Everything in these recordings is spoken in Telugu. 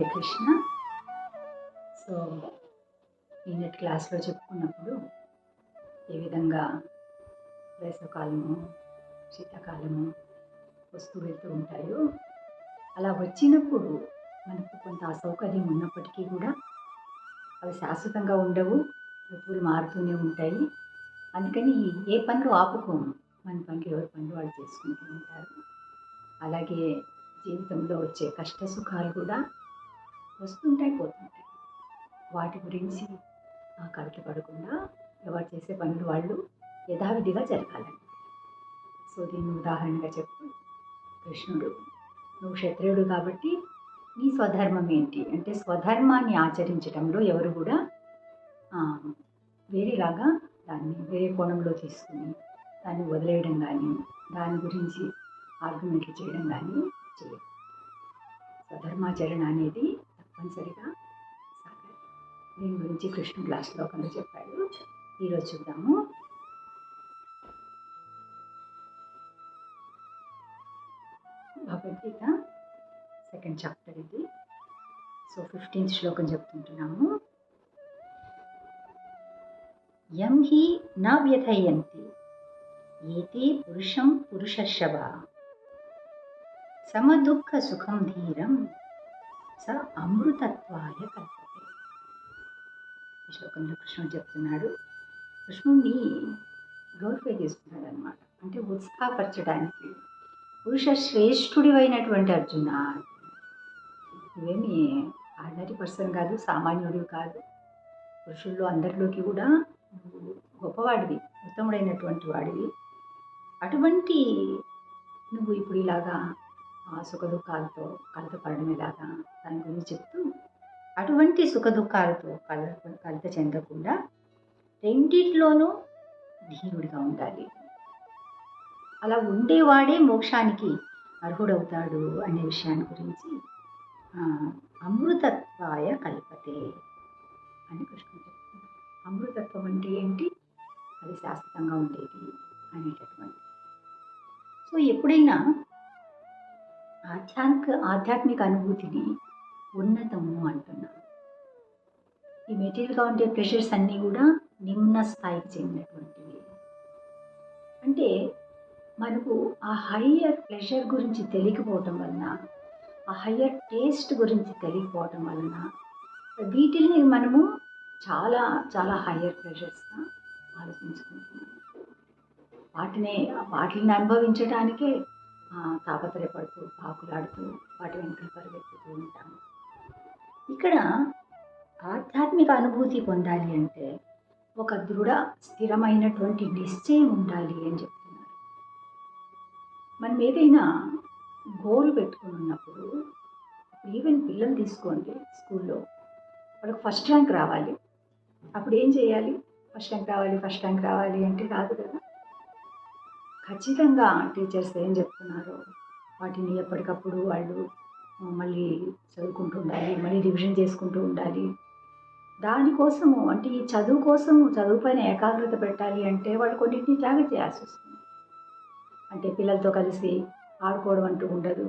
హరే కృష్ణ. సో ఈనటి క్లాస్లో చెప్పుకున్నప్పుడు ఏ విధంగా వేసవకాలము శీతాకాలము వస్తూ వెళ్తూ ఉంటాయో, అలా వచ్చినప్పుడు మనకు కొంత అసౌకర్యం ఉన్నప్పటికీ కూడా అవి శాశ్వతంగా ఉండవు, ఋతువులు మారుతూనే ఉంటాయి. అందుకని ఏ పనులు ఆపుకోము, మన పనులు ఎవరి పనులు వాళ్ళు చేసుకుంటూ ఉంటారు. అలాగే జీవితంలో వచ్చే కష్ట సుఖాలు కూడా వస్తుంటాయి, పోతుంటాయి. వాటి గురించి కలత పడకుండా ఎవరు చేసే పనులు వాళ్ళు యథావిధిగా జరగాలని. సో దీన్ని ఉదాహరణగా చెప్తూ కృష్ణుడు, నువ్వు క్షత్రియుడు కాబట్టి నీ స్వధర్మం ఏంటి అంటే, స్వధర్మాన్ని ఆచరించడంలో ఎవరు కూడా వేరేలాగా దాన్ని వేరే కోణంలో తీసుకుని దాన్ని వదిలేయడం కానీ, దాని గురించి ఆర్గ్యుమెంట్లు చేయడం కానీ చేయదు. స్వధర్మాచరణ అనేది తప్పనిసరిగా సాగాలి. దీని గురించి కృష్ణుడు లాస్ట్ శ్లోకంలో చెప్పాడు. ఈరోజు చూద్దాము. భగవద్గీత 2nd చాప్టర్ ఇది. సో 15th శ్లోకం చెప్తుంటున్నాము. యం హి న వ్యథయంతి ఏతే పురుషం పురుషర్షభ సమదుఃఖ సుఖం ధీరం స అమృతత్వాయ కల్పతే. ఈ శ్లోకంలో కృష్ణుడు చెప్తున్నాడు, కృష్ణుడిని గ్లోరిఫై చేస్తున్నాడు అనమాట. అంటే ఉత్సాహపరచడానికి, పురుష శ్రేష్ఠుడివైనటువంటి అర్జున, నువ్వేమి ఆర్డినరీ పర్సన్ కాదు, సామాన్యుడివి కాదు. పురుషుల్లో అందరిలోకి కూడా నువ్వు గొప్పవాడివి, ఉత్తముడైనటువంటి వాడివి. అటువంటి నువ్వు ఇప్పుడు ఇలాగా సుఖ దుఃఖాలతో కలతపడడం ఎలాగా దాని గురించి చెప్తూ, అటువంటి సుఖ దుఃఖాలతో కలత చెందకుండా రెండిట్లోనూ ధీరుడిగా ఉండాలి. అలా ఉండేవాడే మోక్షానికి అర్హుడవుతాడు అనే విషయాన్ని గురించి అమృతత్వాయ కల్పతే అని కృష్ణుడు చెప్తున్నాడు. అమృతత్వం అంటే ఏంటి? అది శాశ్వతంగా ఉండేది అనేటటువంటి. సో ఎప్పుడైనా ఆధ్యాత్మిక అనుభూతిని ఉన్నతము అంటున్నాను. ఈ మెటీరియల్గా ఉండే ప్రెషర్స్ అన్నీ కూడా నిమ్న స్థాయికి చెందినటువంటివి. అంటే మనకు ఆ హయ్యర్ ప్లెజర్ గురించి తెలియకపోవటం వలన, ఆ హయ్యర్ టేస్ట్ గురించి తెలియకపోవటం వలన వీటిని మనము చాలా చాలా హయ్యర్ ప్లెజర్స్గా ఆలోచించుకుంటున్నాం. వాటిని అనుభవించడానికే తాపత్రయపడుతూ పాకులాడుతూ వాటి వెనుకలు పరిగెత్తుతూ ఉంటాము. ఇక్కడ ఆధ్యాత్మిక అనుభూతి పొందాలి అంటే ఒక స్థిరమైనటువంటి నిశ్చయం ఉండాలి అని చెప్తున్నారు. మనం ఏదైనా గోల్ పెట్టుకుని ఉన్నప్పుడు, ఈవెన్ పిల్లలు తీసుకోండి, స్కూల్లో వాళ్ళకి ఫస్ట్ ర్యాంక్ రావాలి. అప్పుడు ఏం చేయాలి? ఫస్ట్ ర్యాంక్ రావాలి అంటే రాదు కదా. ఖచ్చితంగా టీచర్స్ ఏం చెప్తున్నారో వాటిని ఎప్పటికప్పుడు వాళ్ళు మళ్ళీ చదువుకుంటూ ఉండాలి, మళ్ళీ రివిజన్ చేసుకుంటూ ఉండాలి. దానికోసము అంటే ఈ చదువు పైన ఏకాగ్రత పెట్టాలి అంటే వాళ్ళు కొన్నింటిని త్యాగం చేయాల్సి వస్తుంది. అంటే పిల్లలతో కలిసి ఆడుకోవడం అంటూ ఉండదు.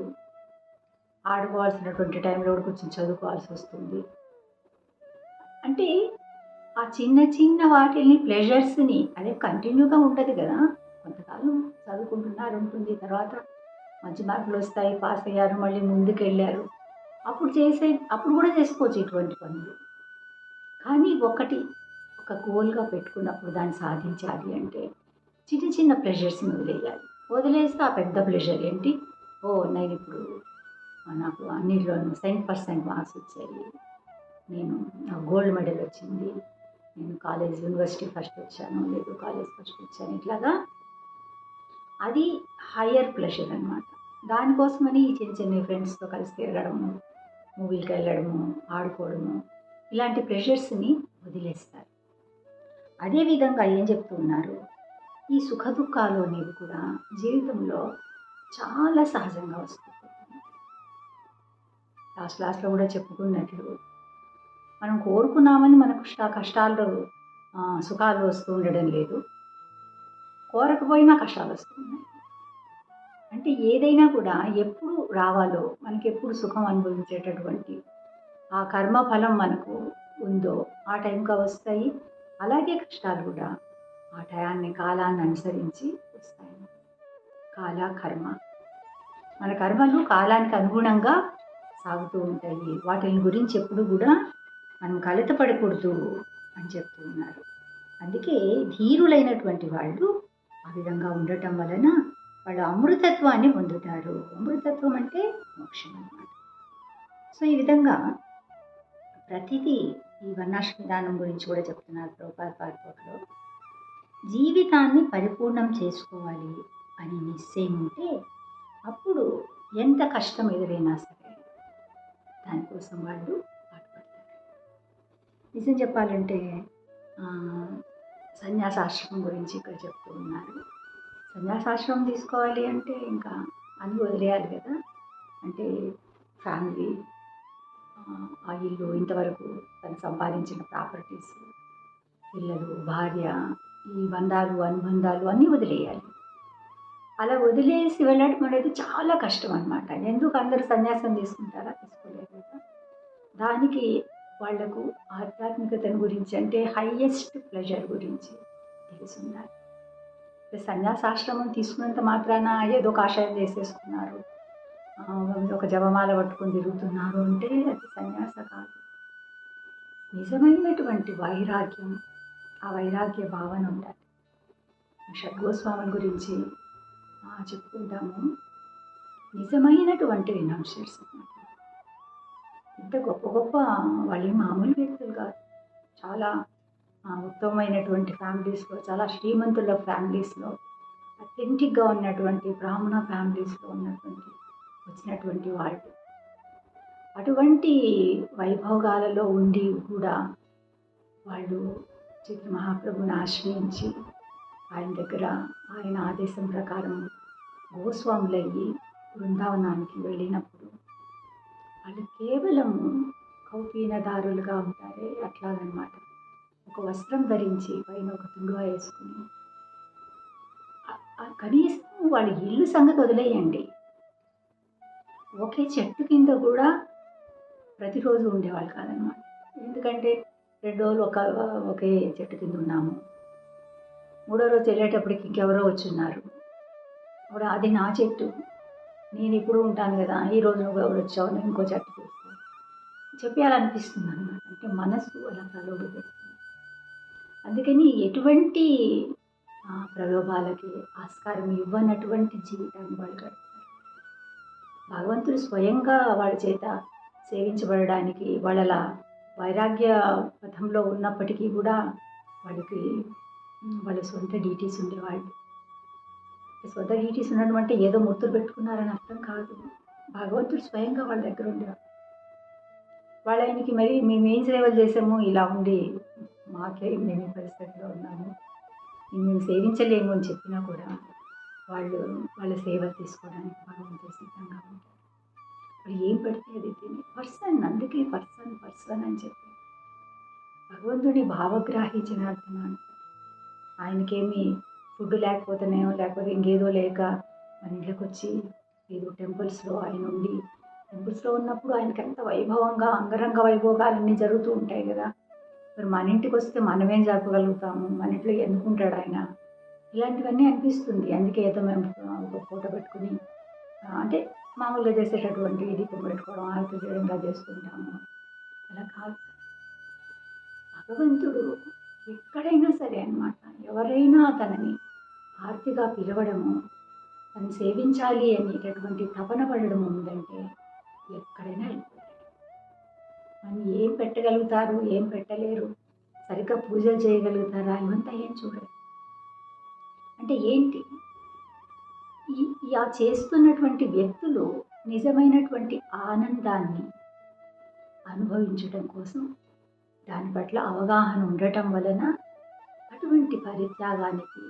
ఆడుకోవాల్సినటువంటి టైంలో కూడా కొంచెం చదువుకోవాల్సి వస్తుంది. అంటే ఆ చిన్న చిన్న వాటిని ప్లెజర్స్ని అదే కంటిన్యూగా ఉంటుంది కదా. కొంతకాలం చదువుకుంటున్నారు ఉంటుంది, తర్వాత మంచి మార్కులు వస్తాయి, పాస్ అయ్యారు, మళ్ళీ ముందుకు వెళ్ళారు, అప్పుడు కూడా చేసుకోవచ్చు ఇటువంటి పనులు. కానీ ఒక గోల్గా పెట్టుకున్నప్పుడు దాన్ని సాధించాలి అంటే చిన్న చిన్న ప్లెజర్స్ని వదిలేస్తే ఆ పెద్ద ప్లెజర్ ఏంటి? నేను ఇప్పుడు నాకు అన్నింటిలోనూ 100% మార్క్స్ వచ్చాయి, నేను గోల్డ్ మెడల్ వచ్చింది, నేను యూనివర్సిటీ ఫస్ట్ వచ్చాను, లేదు కాలేజ్ ఫస్ట్ వచ్చాను, ఇట్లాగా అది హయ్యర్ ప్లెజర్ అనమాట. దానికోసమని ఈ చిన్న చిన్న ఫ్రెండ్స్తో కలిసి తిరగడము, మూవీకి వెళ్ళడము, ఆడుకోవడము, ఇలాంటి ప్రెషర్స్ని వదిలేస్తారు. అదేవిధంగా ఏం చెప్తున్నారు, ఈ సుఖ దుఃఖాలు అనేవి కూడా జీవితంలో చాలా సహజంగా వస్తుంది. లాస్ట్లో కూడా చెప్పుకున్నట్లు మనం కోరుకున్నామని మనకు కష్టాలు సుఖాలు వస్తూ ఉండడం లేదు, కోరకపోయినా కష్టాలు వస్తున్నాయి. అంటే ఏదైనా కూడా ఎప్పుడు రావాలో, మనకి ఎప్పుడు సుఖం అనుభవించేటటువంటి ఆ కర్మ ఫలం మనకు ఉందో ఆ టైంకి వస్తాయి. అలాగే కష్టాలు కూడా ఆ టయాన్ని కాలాన్ని అనుసరించి వస్తాయి. కాల కర్మ, మన కర్మలు కాలానికి అనుగుణంగా సాగుతూ ఉంటాయి. వాటిని గురించి ఎప్పుడు కూడా మనం కలతపడకూడదు అని చెప్తూ ఉన్నారు. అందుకే ధీరులైనటువంటి వాళ్ళు ఆ విధంగా ఉండటం వలన వాళ్ళు అమృతత్వాన్ని పొందుతారు. అమృతత్వం అంటే మోక్షం అన్నమాట. సో ఈ విధంగా ప్రతిదీ ఈ వర్ణాశ్రమ విధానం గురించి కూడా చెప్తున్నారు ప్రభుపాద పార్కోట్లో. జీవితాన్ని పరిపూర్ణం చేసుకోవాలి అని నిశ్చయం ఉంటే అప్పుడు ఎంత కష్టం ఎదురైనా సరే దానికోసం వాళ్ళు పాటుపడతారు. నిజం చెప్పాలంటే సన్యాసాశ్రమం గురించి ఇక్కడ చెప్తూ ఉన్నారు. సన్యాసాశ్రమం తీసుకోవాలి అంటే ఇంకా అన్నీ వదిలేయాలి కదా. అంటే ఫ్యామిలీ, ఆ ఇల్లు, ఇంతవరకు తను సంపాదించిన ప్రాపర్టీస్, పిల్లలు, భార్య, ఈ బంధాలు అనుబంధాలు అన్నీ వదిలేయాలి. అలా వదిలేసి వెళ్ళడం అనేది చాలా కష్టం అనమాట. ఎందుకు అందరూ సన్యాసం తీసుకుంటారా? తీసుకోలేదు కదా. దానికి వాళ్లకు ఆధ్యాత్మికతను గురించి అంటే హైయెస్ట్ ప్లెజర్ గురించి తెలిసి ఉండాలి. సన్యాసాశ్రమం తీసుకున్నంత మాత్రాన ఏదో కాషాయం చేసేసుకున్నారు, ఒక జపమాల పట్టుకొని తిరుగుతున్నారు అంటే అది సన్యాస కాదు. నిజమైనటువంటి వైరాగ్యం, ఆ వైరాగ్య భావన ఉండాలి. షడ్గోస్వాముల గురించి చెప్పుకుంటాము. నిజమైనటువంటి రినౌన్షియర్స్ అన్నమాట. ఇంత గొప్ప గొప్ప వాళ్ళు మామూలు వ్యక్తులు కాదు. చాలా ఉత్తమమైనటువంటి ఫ్యామిలీస్లో, చాలా శ్రీమంతుల ఫ్యామిలీస్లో, అథెంటిక్గా ఉన్నటువంటి బ్రాహ్మణ ఫ్యామిలీస్లో వచ్చినటువంటి వాళ్ళు. అటువంటి వైభోగాలలో ఉండి కూడా వాళ్ళు చైతన్య మహాప్రభుని ఆశ్రయించి ఆయన దగ్గర ఆయన ఆదేశం ప్రకారం గోస్వాములయ్యి బృందావనానికి వెళ్ళినప్పుడు వాళ్ళు కేవలం కౌపీనదారులుగా ఉంటారే అట్లాగనమాట. ఒక వస్త్రం ధరించి పైన ఒక తుండువా వేసుకుని, కనీసం వాళ్ళ ఇల్లు సంగతి వదిలేయండి, ఒకే చెట్టు కింద కూడా ప్రతిరోజు ఉండేవాళ్ళు కాదనమాట. ఎందుకంటే 2 రోజులు ఒకే చెట్టు కింద ఉన్నాము, 3వ రోజు వెళ్ళేటప్పటికి ఇంకెవరో వచ్చున్నారు, అప్పుడు అది నా చెట్టు, నేను ఇప్పుడు ఉంటాను కదా, ఈ రోజు నువ్వు ఎవరు వచ్చావు, నేను ఇంకో చెట్టు చూస్తాను చెప్పాలనిపిస్తుంది అనమాట. అంటే మనసు అలా ప్రలోభ పెడుతుంది. అందుకని ఎటువంటి ప్రలోభాలకి ఆస్కారం ఇవ్వనటువంటి జీవితాన్ని వాళ్ళు గడుపుతారు. భగవంతుడు స్వయంగా వాళ్ళ చేత సేవించబడడానికి వాళ్ళ వైరాగ్య పథంలో ఉన్నప్పటికీ కూడా వాళ్ళకి వాళ్ళ సొంత డ్యూటీస్ ఉండేవాళ్ళు. సొంత డ్యూటీస్ ఉండడం అంటే ఏదో ముద్దులు పెట్టుకున్నారని అర్థం కాదు. భగవంతుడు స్వయంగా వాళ్ళ దగ్గర ఉండేవాడు. వాళ్ళు ఆయనకి మరి మేమేం సేవలు చేసాము, ఇలా ఉండి మాకే మేము పరిస్థితిలో ఉన్నాము, మేము సేవించలేము అని చెప్పినా కూడా వాళ్ళ సేవ తీసుకోవడానికి భగవంతుడు సిద్ధంగా ఉంటారు. వాళ్ళు ఏం పడితే అది తిని పర్సన్, అందుకే పర్సన్ అని చెప్పి భగవంతుడి భావగ్రాహి జనార్దన అంటారు. ఆయనకేమి ఫుడ్ లేకపోతేనేమో, లేకపోతే ఇంకేదో లేక మన ఇంట్లోకి వచ్చి ఏదో టెంపుల్స్లో ఆయన ఉండి, టెంపుల్స్లో ఉన్నప్పుడు ఆయనకి ఎంత వైభవంగా అంగరంగ వైభోగాలన్నీ జరుగుతూ ఉంటాయి కదా. మరి మన ఇంటికి వస్తే మనమేం జరపగలుగుతాము, మన ఇంట్లో ఎందుకుంటాడు ఆయన, ఇలాంటివన్నీ అనిపిస్తుంది. అందుకే ఏదో మేము ఒక ఫోటో పెట్టుకుని అంటే మామూలుగా చేసేటటువంటి దీపం పెట్టుకోవడం, ఆరతి చేయడం ఇలా చేసుకుంటాము. అలా కాదు. భగవంతుడు ఎక్కడైనా సరే అన్నమాట, ఎవరైనా తనని ఆర్తిగా పిలవడము, తను సేవించాలి అనేటటువంటి తపన పడడం ఉందంటే ఎక్కడైనా వెళ్ళిపోతాడు. మనం ఏం పెట్టగలుగుతారు, ఏం పెట్టలేరు, సరిగ్గా పూజలు చేయగలుగుతారా, ఇవంతా ఏం చూడరు. అంటే ఏంటి, ఆ చేస్తున్నటువంటి వ్యక్తులు నిజమైనటువంటి ఆనందాన్ని అనుభవించడం కోసం దాని పట్ల అవగాహన ఉండటం వలన అటువంటి పరిత్యాగానికి,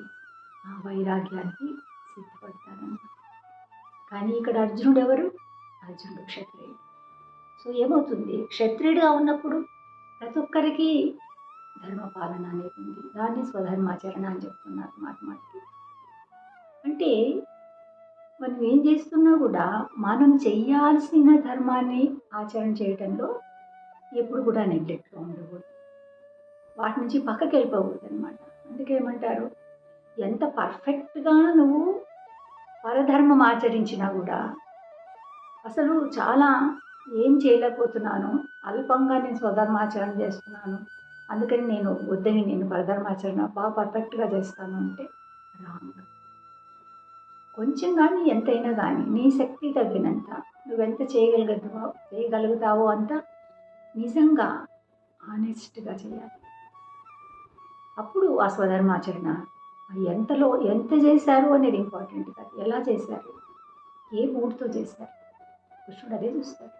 ఆ వైరాగ్యానికి సిద్ధపడతారన్నమాట. కానీ ఇక్కడ అర్జునుడు ఎవరు? అర్జునుడు క్షత్రియుడు. సో ఏమవుతుంది, క్షత్రియుడిగా ఉన్నప్పుడు ప్రతి ఒక్కరికి ధర్మపాలన అనేది ఉంది. దాన్ని స్వధర్మాచరణ అని చెప్తున్నారు మాటమాటికి. అంటే మనం ఏం చేస్తున్నా కూడా మనం చెయ్యాల్సిన ధర్మాన్ని ఆచరణ చేయటంలో ఎప్పుడు కూడా నెగ్లెక్ట్గా ఉండకూడదు. వాటి నుంచి పక్కకి వెళ్ళిపోకూడదు అనమాట. అందుకే ఏమంటారు, ఎంత పర్ఫెక్ట్గా నువ్వు పరధర్మం ఆచరించినా కూడా అసలు చాలా ఏం చేయలేకపోతున్నాను, అల్పంగా నేను స్వధర్మాచరణ చేస్తున్నాను, అందుకని నేను పరధర్మాచరణ బాగా పర్ఫెక్ట్గా చేస్తాను అంటే రాంగ్. కొంచెం కానీ ఎంతైనా కానీ నీ శక్తి తగ్గినంత నువ్వెంత చేయగలుగుతావో అంత నిజంగా ఆనెస్ట్గా చేయాలి. అప్పుడు ఆ స్వధర్మాచరణ ఎంత చేశారు అనేది ఇంపార్టెంట్ కాదు, ఎలా చేశారు, ఏ మూడ్తో చేశారు, కృష్ణుడు అదే చూస్తాడు.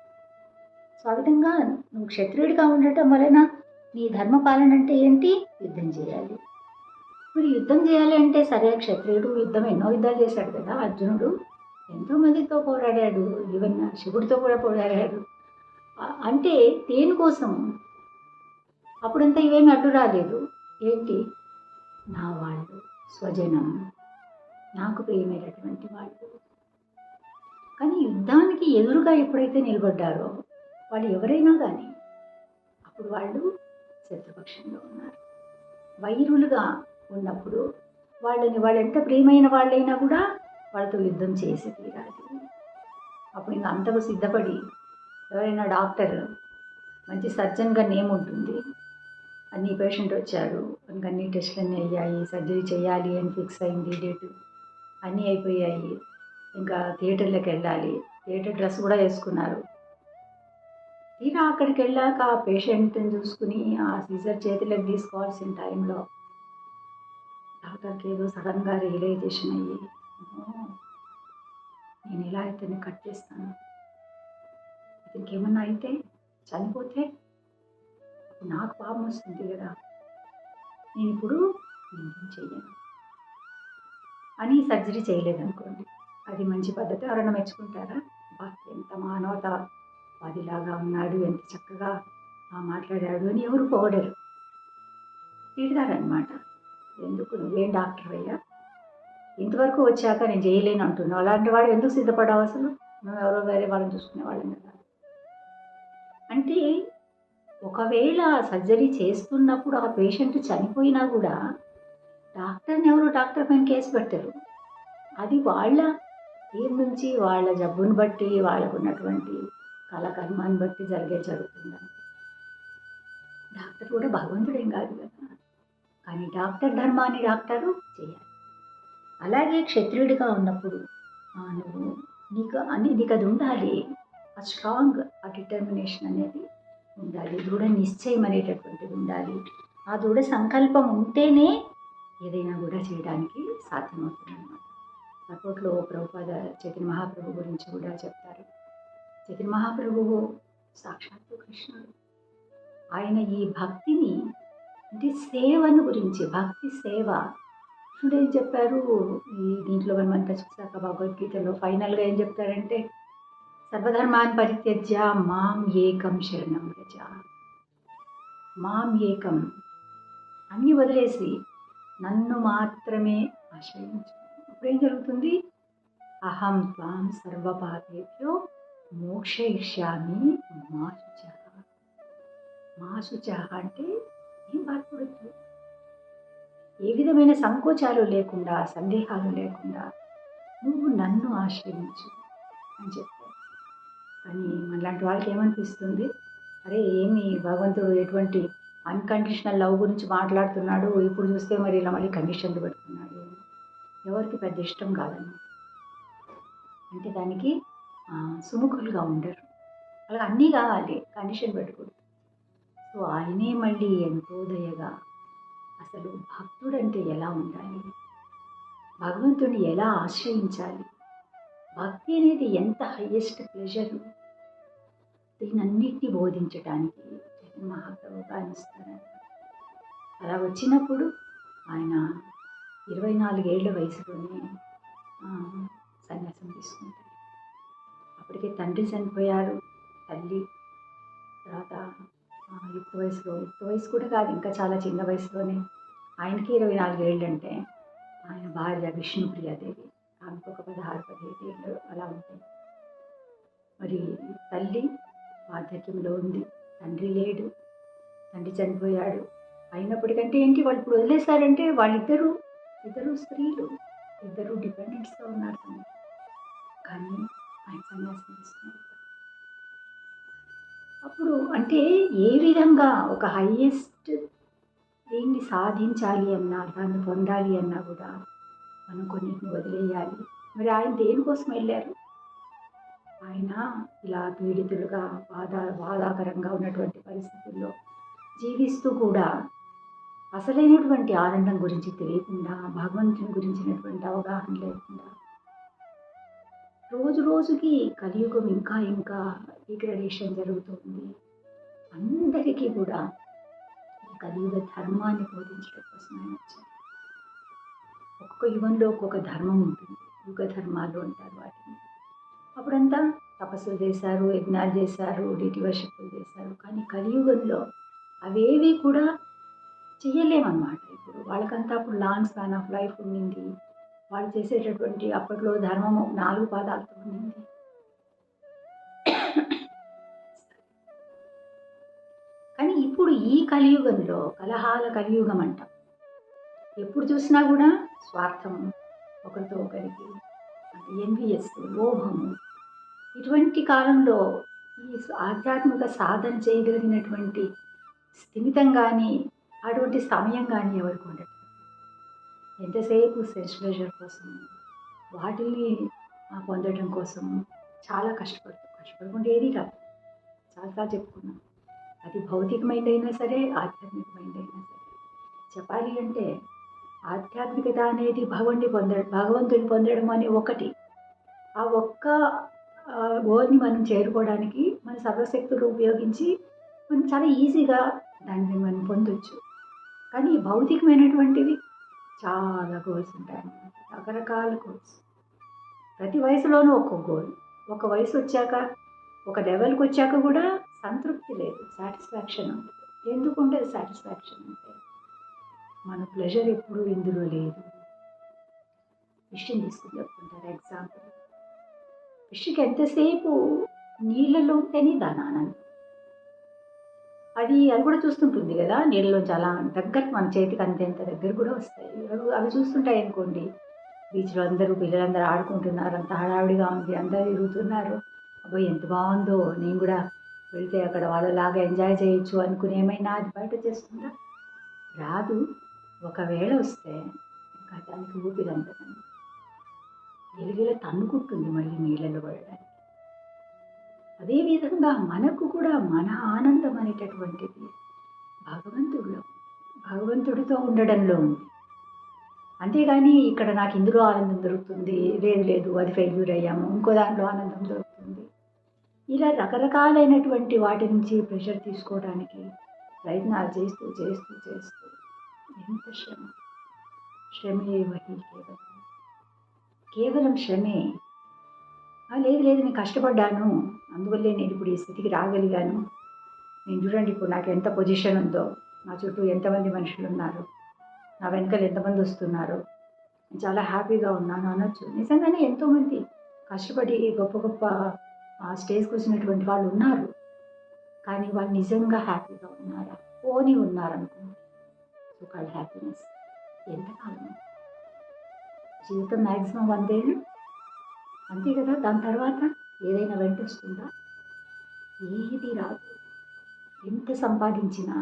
సో ఆ విధంగా నువ్వు క్షత్రియుడిగా ఉండటం వలన నీ ధర్మపాలన అంటే ఏంటి? యుద్ధం చేయాలి. మరి యుద్ధం చేయాలి అంటే సరే, క్షత్రియుడు ఎన్నో యుద్ధాలు చేశాడు కదా అర్జునుడు, ఎంతో మందితో పోరాడాడు, ఈవెన్ శివుడితో కూడా పోరాడాడు. అంటే దేనికోసం? అప్పుడంతా ఇవేమి అడ్డు రాలేదు. ఏంటి? నా వాళ్ళు, స్వజనం, నాకు ప్రియమైనటువంటి వాళ్ళు. కానీ యుద్ధానికి ఎదురుగా ఎప్పుడైతే నిలబడ్డారో వాళ్ళు ఎవరైనా కానీ అప్పుడు వాళ్ళు శత్రుపక్షంలో ఉన్నారు. వైరులుగా ఉన్నప్పుడు వాళ్ళు ఎంత ప్రియమైన వాళ్ళైనా కూడా వాళ్ళతో యుద్ధం చేసి తీరాలి. అప్పుడు ఇంకా అంతకు సిద్ధపడి ఎవరైనా డాక్టర్ మంచి సర్జన్గా నేమ్ ఉంటుంది, అన్ని పేషెంట్ వచ్చారు, అన్ని టెస్ట్లు అన్నీ అయ్యాయి, సర్జరీ చేయాలి అని ఫిక్స్ అయింది డేటు, అన్నీ అయిపోయాయి, ఇంకా థియేటర్లోకి వెళ్ళాలి, థియేటర్ డ్రెస్ కూడా వేసుకున్నారు. తీరా అక్కడికి వెళ్ళాక ఆ పేషెంట్ని చూసుకుని ఆ సీజర్ చేతిలోకి తీసుకోవాల్సిన టైంలో డాక్టర్కి ఏదో సడన్గా రియలైజేషన్ అయ్యి, నేను ఎలా అయితే కట్ చేస్తాను, ఇతనికి ఏమన్నా అయితే చనిపోతే అప్పుడు నాకు పాపం వస్తుంది కదా, నేను ఇప్పుడు ఏం చెయ్యను అని సర్జరీ చేయలేదనుకోండి, అది మంచి పద్ధతి. ఎవరైనా మెచ్చుకుంటారా? ఎంత మానవతావాదిలాగా ఉన్నాడు, ఎంత చక్కగా మాట్లాడాడు అని ఎవరు పొగడరు, తిడతారనమాట. ఎందుకు, నువ్వేం డాక్టర్ అయ్యా, ఇంతవరకు వచ్చాక నేను చేయలేను అంటున్నావు, అలాంటి వాడు ఎందుకు సిద్ధపడావు, అసలు మేము ఎవరో వేరే వాళ్ళని చూసుకునే వాళ్ళం కదా. అంటే ఒకవేళ సర్జరీ చేస్తున్నప్పుడు ఆ పేషెంట్ చనిపోయినా కూడా డాక్టర్ పైన కేసు పెట్టరు. అది వాళ్ళ టీం నుంచి వాళ్ళ జబ్బును బట్టి వాళ్ళకు ఉన్నటువంటి కళకర్మాన్ని బట్టి జరుగుతుందండి. డాక్టర్ కూడా భగవంతుడేం కాదు కదా, కానీ డాక్టర్ ధర్మాన్ని డాక్టరు చేయాలి. అలాగే క్షత్రియుడిగా ఉన్నప్పుడు నీకు అది ఉండాలి, ఆ స్ట్రాంగ్, ఆ డిటర్మినేషన్ అనేది ఉండాలి, దృఢ నిశ్చయం అనేటటువంటిది ఉండాలి. ఆ దృఢ సంకల్పం ఉంటేనే ఏదైనా కూడా చేయడానికి సాధ్యమవుతుంది అన్నమాట. అప్పట్లో ప్రభుపాద చైతన్య మహాప్రభు గురించి కూడా చెప్తారు. చైతన్య మహాప్రభువు సాక్షాత్తు కృష్ణుడు. ఆయన ఈ భక్తిని, అంటే సేవను గురించి, భక్తి సేవ, కృష్ణుడు ఏం చెప్పారు ఈ దీంట్లో మనమంతా చూసాక భగవద్గీతలో ఫైనల్గా ఏం చెప్తారంటే, సర్వధర్మాన్ పరిత్యజ్య మాం ఏకం శరణం వ్రజ. మాం ఏకం, అన్ని వదిలేసి నన్ను మాత్రమే ఆశ్రయించు. అప్పుడేం జరుగుతుంది? అహం త్వాం సర్వపాపేభ్యో మోక్షయిష్యామి మా శుచః. మా శుచః అంటే ఏం బాధపడద్దు, ఏ విధమైన సంకోచాలు లేకుండా, సందేహాలు లేకుండా నువ్వు నన్ను ఆశ్రయించు అని చెప్తారు. కానీ మనలాంటి వాళ్ళకి ఏమనిపిస్తుంది, అరే ఏమి భగవంతుడు ఎటువంటి అన్కండిషనల్ లవ్ గురించి మాట్లాడుతున్నాడు, ఇప్పుడు చూస్తే మరి ఇలా మళ్ళీ కండిషన్లు పెడుతున్నాడు, ఎవరికి పెద్ద ఇష్టం కాదని. అంటే దానికి సుముఖులుగా ఉండరు. అలా అన్నీ కావాలి, కండిషన్ పెట్టకూడదు. సో ఆయనే మళ్ళీ ఎంతో దయగా, అసలు భక్తుడంటే ఎలా ఉండాలి, భగవంతుడిని ఎలా ఆశ్రయించాలి, భక్తి అనేది ఎంత హయ్యెస్ట్ ప్లెజరు, దీనన్నిటినీ బోధించడానికి మహాప్రభుగా అనిస్తారని. అలా వచ్చినప్పుడు ఆయన 24 ఏళ్ల వయసులోనే సన్యాసం తీసుకుంటారు. అప్పటికే తండ్రి చనిపోయారు, తల్లి తర్వాత యుక్త వయసు కూడా కాదు, ఇంకా చాలా చిన్న వయసులోనే ఆయనకి 24 ఏళ్ళు అంటే, ఆయన భార్య విష్ణుప్రియాదేవి, ఆమెకు ఒక 16-17 ఏళ్ళు అలా ఉంటాయి. మరి తల్లి వార్ధక్యంలో ఉంది, తండ్రి లేడు, తండ్రి చనిపోయాడు. అయినప్పటికంటే ఏంటి వాళ్ళు ఇప్పుడు వదిలేశారంటే ఇద్దరు స్త్రీలు, ఇద్దరు డిపెండెంట్స్గా ఉన్నారు తనకి. కానీ ఆయన సన్యాసం తీసుకున్నారు. అప్పుడు అంటే ఏ విధంగా ఒక హైయెస్ట్ దీన్ని సాధించాలి అన్నా, దాన్ని పొందాలి అన్నా కూడా మనం కొన్నిటిని వదిలేయాలి. మరి ఆయన దేనికోసం వెళ్ళారు? ఆయన ఇలా పీడితులుగా బాధాకరంగా ఉన్నటువంటి పరిస్థితుల్లో జీవిస్తూ కూడా అసలైనటువంటి ఆనందం గురించి తెలియకుండా, భగవంతుని గురించినటువంటి అవగాహన లేకుండా, రోజు రోజుకి కలియుగం ఇంకా ఇంకా డిగ్రేడేషన్ జరుగుతుంది. అందరికీ కూడా ఈ కలియుగ ధర్మాన్ని బోధించడం కోసం ఆయన వచ్చారు. ఒక్కొక్క యుగంలో ఒక్కొక్క ధర్మం ఉంటుంది, యుగ ధర్మాలు అంటారు వాటిని. అప్పుడంతా తపస్సులు చేశారు, యజ్ఞాలు చేశారు, డీటీ వర్షిప్పులు చేశారు. కానీ కలియుగంలో అవేవి కూడా చెయ్యలేమన్నమాట. ఇప్పుడు వాళ్ళకంతా అప్పుడు లాంగ్ స్పాన్ ఆఫ్ లైఫ్ ఉండింది. వాళ్ళు చేసేటటువంటి అప్పట్లో ధర్మం 4 పాదాలతో ఉండింది. కానీ ఇప్పుడు ఈ కలియుగంలో కలహాల కలియుగం అంటాం. ఎప్పుడు చూసినా కూడా స్వార్థము, ఒకరితో ఒకరికి అంటే ఎన్వియస్, లోభము. ఇటువంటి కాలంలో ఈ ఆధ్యాత్మిక సాధన చేయగలిగినటువంటి స్థిమితం కానీ, అటువంటి సమయం కానీ ఎవరికి ఉండదు. ఎంతసేపు సెన్స్ ప్లెజర్ కోసం, వాటిని పొందడం కోసం చాలా కష్టపడకుండా ఏది రాదు. చాలా చెప్పుకున్నాం. అది భౌతికమైనదైనా సరే, ఆధ్యాత్మికమైనదైనా సరే. చెప్పాలి అంటే ఆధ్యాత్మికత అనేది భగవంతుని పొందడం అనే ఒకటి. ఆ ఒక్క గోల్ని మనం చేరుకోవడానికి మన సర్వశక్తులు ఉపయోగించి మనం చాలా ఈజీగా దాన్ని మనం పొందొచ్చు. కానీ భౌతికమైనటువంటివి చాలా గోల్స్ ఉంటాయి, రకరకాల గోల్స్. ప్రతి వయసులోనూ ఒక్కొక్క గోల్. ఒక వయసు వచ్చాక, ఒక లెవెల్కి వచ్చాక కూడా సంతృప్తి లేదు, సాటిస్ఫాక్షన్ ఉండదు. ఎందుకు ఉండదు సాటిస్ఫాక్షన్ అంటే మన ప్లెజర్ ఎప్పుడు ఇందులో లేదు. ఫిష్ని తీసుకుని చెప్పుకుంటారు ఎగ్జాంపుల్. ఫిష్కి ఎంతసేపు నీళ్ళలో ఉంటేనే దాని ఆనందం. అది కూడా చూస్తుంటుంది కదా, నీళ్ళలో చాలా దగ్గర, మన చేతికి అంతేంత దగ్గర కూడా వస్తాయి. అవి చూస్తుంటాయి అనుకోండి, బీచ్లో అందరూ పిల్లలందరూ ఆడుకుంటున్నారు, అంత హడావిడిగా ఉంది, అందరూ తిరుగుతున్నారు, అబ్బాయి ఎంత బాగుందో, నేను కూడా వెళ్తే అక్కడ వాళ్ళలాగా ఎంజాయ్ చేయొచ్చు అనుకుని ఏమైనా అది బయట చేస్తుందా? రాదు. ఒకవేళ వస్తే ఇంకా దానికి ఊపిరంతదని గిలగిల తన్నుకుంటుంది మళ్ళీ నీళ్ళలో పడడానికి. అదేవిధంగా మనకు కూడా మన ఆనందం అనేటటువంటిది భగవంతుడితో ఉండడంలో ఉంది. అంతేగాని ఇక్కడ నాకు ఇందులో ఆనందం దొరుకుతుంది, లేదు అది ఫెయిల్యూర్ అయ్యాము, ఇంకో దాంట్లో ఆనందం దొరుకుతుంది, ఇలా రకరకాలైనటువంటి వాటి నుంచి ప్రెషర్ తీసుకోవడానికి ప్రయత్నాలు చేస్తూ ఎంత శ్రమే వహి కేవలం శ్రమే. లేదు నేను కష్టపడ్డాను, అందువల్లే నేను ఇప్పుడు ఈ స్థితికి రాగలిగాను. నేను చూడండి ఇప్పుడు నాకు ఎంత పొజిషన్ ఉందో, నా చుట్టూ ఎంతమంది మనుషులు ఉన్నారు, నా వెనకాల ఎంతమంది వస్తున్నారు, నేను చాలా హ్యాపీగా ఉన్నాను అనొచ్చు. నిజంగానే ఎంతోమంది కష్టపడి గొప్ప స్టేజ్కి వచ్చినటువంటి వాళ్ళు ఉన్నారు. కానీ వాళ్ళు నిజంగా హ్యాపీగా ఉన్నారా? పోనీ ఉన్నారనుకోండి, సో కాల్డ్ హ్యాపీనెస్. ఎంతకాలం? జీవితం మ్యాక్సిమం 100 ఏళ్ళు, అంతే కదా. దాని తర్వాత ఏదైనా వెంట వస్తుందా? ఏది రాదు. ఎంత సంపాదించినా,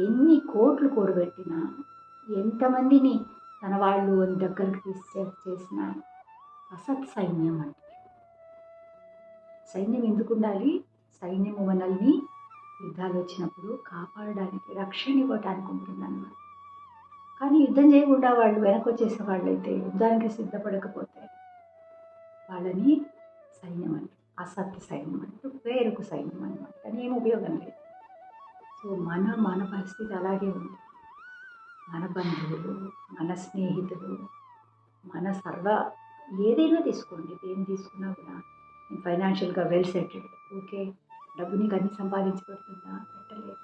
ఎన్ని కోట్లు కూడబెట్టినా, ఎంతమందిని తన వాళ్ళు దగ్గరికి చేసిన అసత్ సైన్యం అంటే. సైన్యం ఎందుకు ఉండాలి? సైన్యము మనల్ని యుద్ధాలు వచ్చినప్పుడు కాపాడడానికి, రక్షణ ఇవ్వటానికి ఉంటుందన్నమాట. కానీ యుద్ధం చేయకుండా వాళ్ళు వెనక్కి వచ్చేసిన వాళ్ళైతే, యుద్ధానికి సిద్ధపడకపోతే వాళ్ళని సైన్యం అంటారు. అసత్ సైన్యం అంటారు, వేరొక సైన్యం అన్నమాట. కానీ ఏం ఉపయోగం లేదు. సో మన పరిస్థితి అలాగే ఉంది. మన బంధువులు, మన స్నేహితులు, మన ఏదైనా తీసుకోండి, దేన్ని తీసుకున్నా కూడా నేను ఫైనాన్షియల్గా వెల్ సెటిల్డ్, ఓకే, డబ్బు నీకు అన్ని సంపాదించి పెడుతుందా? పెట్టలేదు.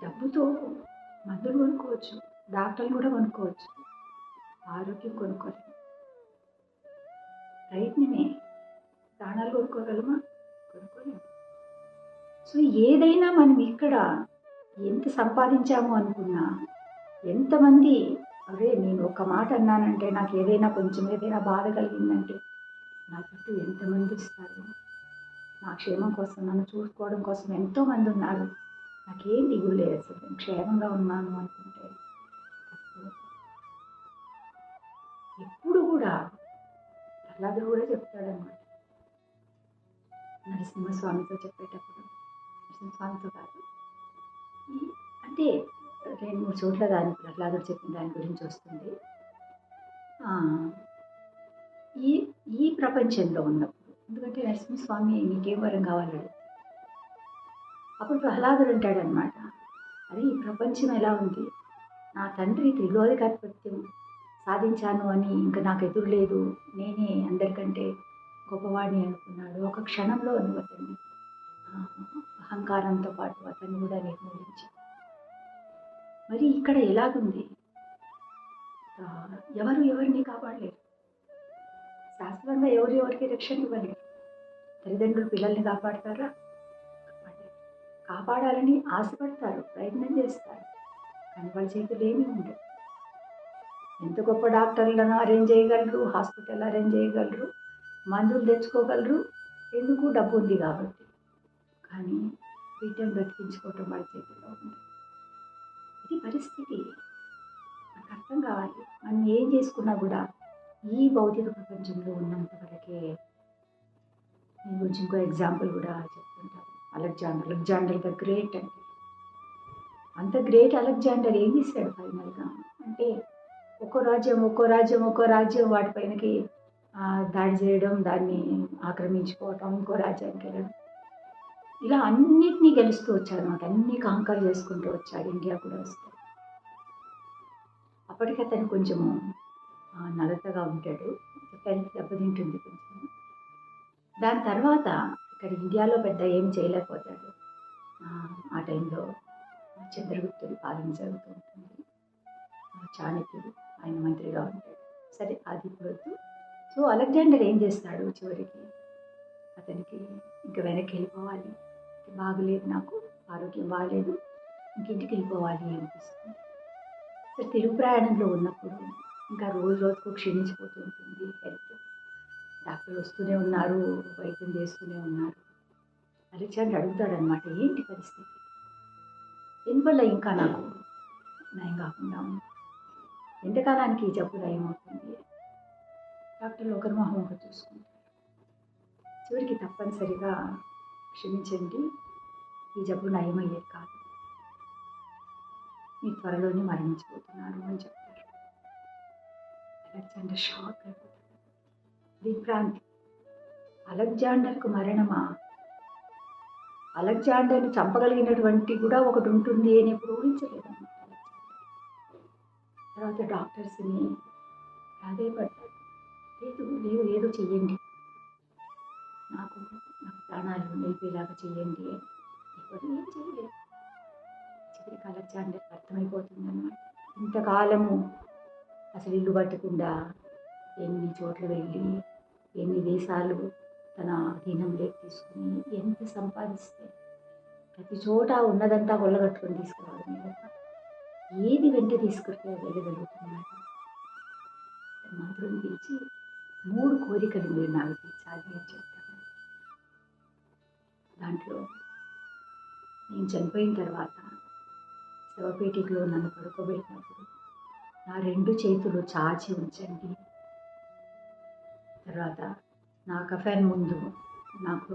డబ్బుతో మందులు కొనుక్కోవచ్చు, డాక్టర్లు కూడా కొనుక్కోవచ్చు, ఆరోగ్యం కొనుక్కోలేము. ప్రయత్నమే. ప్రాణాలు కొనుక్కోగలమా? కొనుక్కోలేము. సో ఏదైనా మనం ఇక్కడ ఎంత సంపాదించాము అనుకున్నా, ఎంతమంది అరే నేను ఒక మాట అన్నానంటే నాకు ఏదైనా కొంచెం ఏదైనా బాధ కలిగిందంటే నా చుట్టూ ఎంతమంది వస్తారు, నా క్షేమం కోసం నన్ను చూసుకోవడం కోసం ఎంతోమంది ఉన్నారు, నాకేం దిగులు లేదు అసలు నేను క్షేమంగా ఉన్నాను అనుకుంటే అసలు ఎప్పుడు కూడా ప్రహ్లాదుడు కూడా చెప్తాడనమాట నరసింహస్వామితో చెప్పేటప్పుడు, నరసింహస్వామితో కాదు ఈ అంటే 2, 3 చోట్ల దాని ప్రహ్లాదుడు చెప్పిన దాని గురించి వస్తుంది. ఆ, ఈ ఈ ప్రపంచంలో ఉన్నప్పుడు ఎందుకంటే నరసింహస్వామి నీకేం వరం కావాలడు అప్పుడు ప్రహ్లాదుడు అంటాడనమాట, అరే ఈ ప్రపంచం ఎలా ఉంది, నా తండ్రి త్రిలోకాధిపత్యం సాధించాను అని ఇంకా నాకు ఎదురు లేదు, నేనే అందరికంటే గొప్పవాడిని అనుకున్నాడు. ఒక క్షణంలో నువ్వు అతన్ని ఆ, అహంకారంతో పాటు అతన్ని కూడా నిర్మూలించి మరి ఇక్కడ ఎలాగుంది, ఆ, ఎవరు ఎవరిని కాపాడలేరు, శాశ్వతంగా ఎవరు ఎవరికి రక్షణ ఇవ్వలేరు. తల్లిదండ్రులు పిల్లల్ని కాపాడతారా? కాపాడలేరు. కాపాడాలని ఆశపడతారు, ప్రయత్నం చేస్తారు, కానీ వాళ్ళ చేతులు ఏమీ ఉండదు. ఎంత గొప్ప డాక్టర్లను అరేంజ్ చేయగలరు, హాస్పిటల్ అరేంజ్ చేయగలరు, మందులు తెచ్చుకోగలరు, ఎందుకు డబ్బు ఉంది కాబట్టి. కానీ బిడ్డను బ్రతికించుకోవటం వాళ్ళ చేతిలో ఉంది. ఇది పరిస్థితి. మనకు అర్థం కావాలి. మనం ఏం చేసుకున్నా కూడా ఈ భౌతిక ప్రపంచంలో ఉన్నంత వరకే. నేను గురించి ఇంకో ఎగ్జాంపుల్ కూడా చెప్తుంటాను. అలెగ్జాండర్ ద గ్రేట్ అంటే అంత గ్రేట్ అలెగ్జాండర్ ఏం చేశాడు ఫైనల్గా అంటే ఒక్కో రాజ్యం వాటిపైనకి దాడి చేయడం, దాన్ని ఆక్రమించుకోవటం, ఇంకో రాజ్యానికి వెళ్ళడం, ఇలా అన్నిటినీ గెలుస్తూ వచ్చాడు అనమాట. అన్ని కాంకర్ చేసుకుంటూ వచ్చాడు. ఇండియా కూడా వస్తాడు. అప్పటికి అతను కొంచెము నలతగా ఉంటాడు, హెల్త్ దెబ్బతింటుంది కొంచెం. దాని తర్వాత ఇక్కడ ఇండియాలో పెద్ద ఏం చేయలేకపోతాడు. ఆ టైంలో చంద్రగుప్తుడి పాలన జరుగుతూ ఉంటుంది. చాణక్యుడు ఆయన మంత్రిగా ఉంటాడు. సరే అది ఇప్పుడు వద్దు. సో అలెగ్జాండర్ ఏం చేస్తాడు, చివరికి అతనికి ఇంకా వెనక్కి వెళ్ళిపోవాలి, బాగలేదు, నాకు ఆరోగ్యం బాగలేదు, ఇంకింటికి వెళ్ళిపోవాలి అనిపిస్తుంది. సరే తిరుగు ప్రయాణంలో ఉన్నప్పుడు ఇంకా రోజు రోజుకు క్షీణించిపోతూ ఉంటుంది హెల్త్. డాక్టర్లు వస్తూనే ఉన్నారు, వైద్యం చేస్తూనే ఉన్నారు. అలెగ్జాండర్ అడుగుతాడనమాట, ఏంటి పరిస్థితి, ఎందువల్ల ఇంకా నాకు నయం కాకుండా ఉంది, ఎంతకాలానికి ఈ జబ్బు నయం అవుతుంది. డాక్టర్లు ఒకరి మొహం ఒకరు చూసుకుంటారు. చివరికి తప్పనిసరిగా క్షమించండి, ఈ జబ్బు నయమయ్యేది కాదు, మీ త్వరలోనే మరణించిపోతున్నారు అని చెప్తారు. అలెగ్జాండర్ షాక్ అయిపోతాడు, విభ్రాంతి. అలెగ్జాండర్కు మరణమా, అలెగ్జాండర్ని చంపగలిగినటువంటి కూడా ఒకటి ఉంటుంది అని ఎప్పుడు ఊహించలేదు. తర్వాత డాక్టర్స్ని ప్రాధేయపడతాడు, లేదు లేదు ఏదో చెయ్యండి, నాకు ప్రాణాలు నిలిపేలాగా చెయ్యండి అని. ఎవరు ఏం చేయలేదు. చివరికి అలెగ్జాండర్కి అర్థమైపోతుంది అన్నమాట, ఇంతకాలము అసలు ఇల్లు పట్టకుండా ఎన్ని చోట్ల వెళ్ళి ఎన్ని దేశాలు తన అధీనంలోకి తీసుకుని ఎంత సంపాదిస్తే ప్రతి చోట ఉన్నదంతా కొల్లగట్టుకొని తీసుకురావడమే కదా, ఏది వెంట తీసుకుంటే వెళ్ళగలుగుతున్నాడు. మంత్రుని పిలిచి 3 కోరికలు మీరు నాకు తీర్చాలి అని చెప్తాను. దాంట్లో నేను చనిపోయిన తర్వాత శవపేటికలో నన్ను పడుకోబెట్టినప్పుడు నా 2 చేతులు చాచి ఉంచండి. తర్వాత నా కఫన్ ముందు నాకు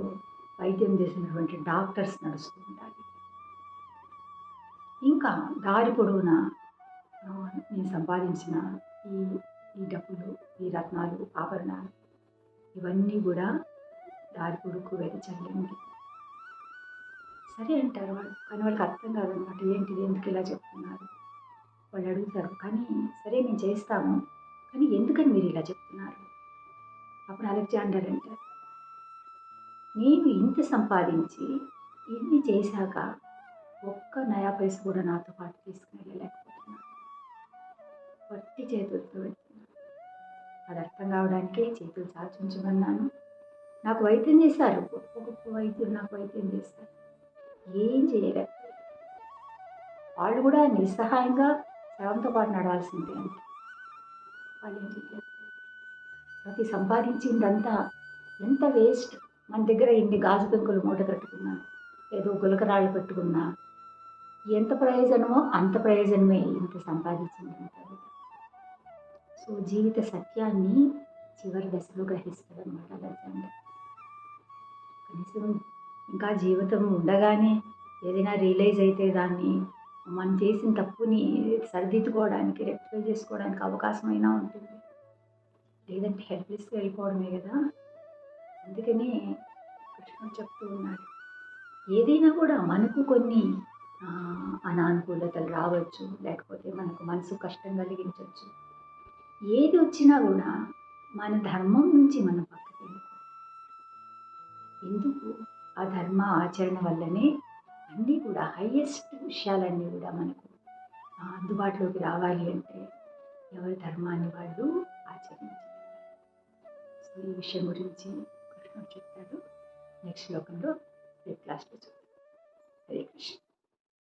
వైద్యం చేసినటువంటి డాక్టర్స్ నడుస్తూ ఉండాలి. ఇంకా దారి పొడవునా నేను సంపాదించిన ఈ ఈ డబ్బులు, ఈ రత్నాలు, ఆభరణాలు ఇవన్నీ కూడా దారి పొడుకు వెదచల్లండి. సరే అంటారు వాళ్ళు, కానీ వాళ్ళకి అర్థం కాదనమాట, ఏంటిది, ఎందుకు ఇలా చెప్తున్నారు. వాళ్ళు అడుగుతారు, కానీ సరే మేము చేస్తాము, కానీ ఎందుకని మీరు ఇలా చెప్తున్నారు. అప్పుడు అలెగ్జాండర్ అంటారు, నేను ఇంత సంపాదించి ఇన్ని చేశాక ఒక్క నయా పైస కూడా నాతో పాటు తీసుకుని వెళ్ళలేకపోతున్నాను, వట్టి చేతులతో వెళ్తున్నాను. అది అర్థం కావడానికే చేతులు చాచుంచమన్నాను. నాకు వైద్యం చేశారు, గొప్ప గొప్ప వైద్యులు నాకు వైద్యం చేశారు, ఏం చేయలేరు. వాళ్ళు కూడా నిస్సహాయంగా శవంతో పాటు నడవాల్సిందే అంతే. వాళ్ళేం చేయలేరు. ప్రతి సంపాదించిందంతా ఎంత వేస్ట్. మన దగ్గర ఇన్ని గాజు పెంకులు మూట కట్టుకున్నా, ఏదో గులకరాళ్ళు పెట్టుకున్నా ఎంత ప్రయోజనమో అంత ప్రయోజనమే ఇంత సంపాదించిందంతా కూడా. సో జీవిత సత్యాన్ని చివరి దశలో గ్రహిస్తాడనమాట అలెగ్జాండర్. కనీసం ఇంకా జీవితం ఉండగానే ఏదైనా రియలైజ్ అయితే దాన్ని మనం చేసిన తప్పుని సరిదిద్దుకోవడానికి, రెక్టిఫై చేసుకోవడానికి అవకాశమైనా ఉంటుంది. లేదంటే హెల్ప్లెస్గా వెళ్ళిపోవడమే కదా. అందుకని కృష్ణుడు చెప్తూ ఉన్నాడు, ఏదైనా కూడా మనకు కొన్ని అనానుకూలతలు రావచ్చు, లేకపోతే మనకు మనసు కష్టం కలిగించవచ్చు. ఏది వచ్చినా కూడా మన ధర్మం నుంచి మనం పక్కకి వెళ్ళిపోవాలి. ఎందుకు? ఆ ధర్మ ఆచరణ వల్లనే అన్నీ కూడా హైయెస్ట్ విషయాలన్నీ కూడా మనకు అందుబాటులోకి రావాలి అంటే ఎవరి ధర్మాన్ని వాళ్ళు ఆచరించాలి. సో ఈ విషయం గురించి కృష్ణుడు చెప్తాడు నెక్స్ట్ శ్లోకంలో, రేపు క్లాస్లో చూద్దాం. హరే కృష్ణ.